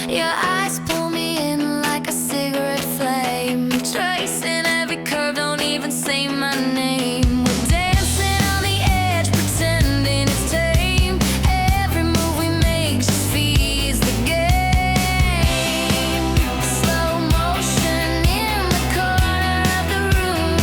Your eyes pull me in like a cigarette flame, tracing every curve, don't even say my name. We're dancing on the edge, pretending it's tame. Every move we make just feeds the game. Slow motion in the corner of the room.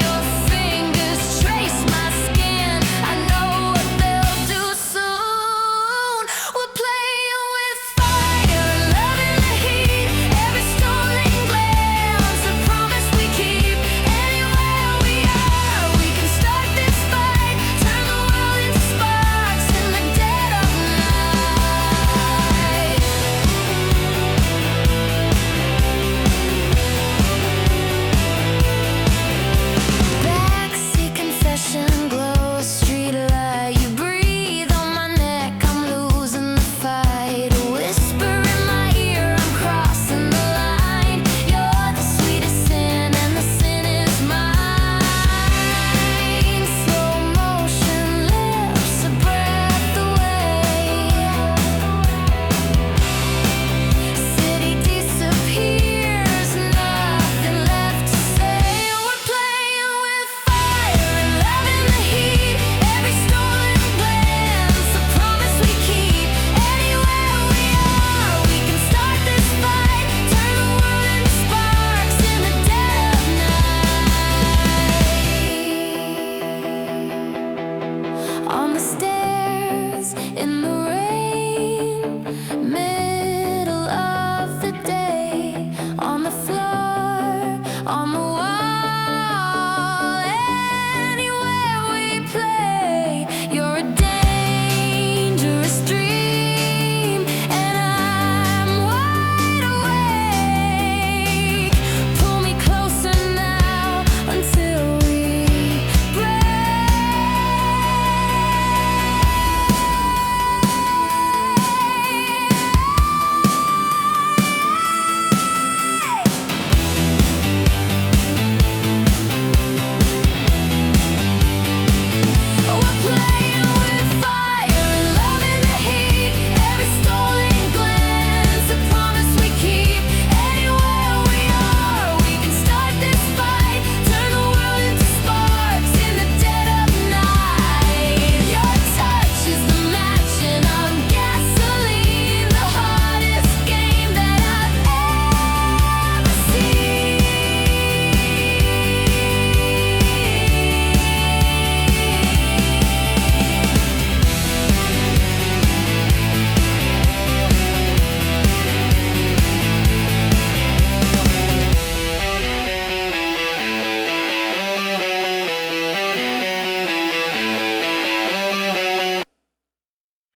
Your fingers trace my skin, I know what they'll do soon. We're playing with fire, loving the heat. Every stolen glance, a promise we keep. Anywhere we are, we can start this fight. Turn the world into sparks in the dead of night. Backseat confession, glow a streetlight. You breathe on my neck, I'm losing the fight. A whisper in my ear, I'm crossing the line. You're the sweetest sin, and the sin is mine. Slow motion lifts a breath away. City disappears, nothing left to say. We're playing with fire and loving the heat. Every stolen glance, a promise we keep. Anywhere we are, we can start this fight. Turn the world into sparks in the dead of night. On the stairs, in the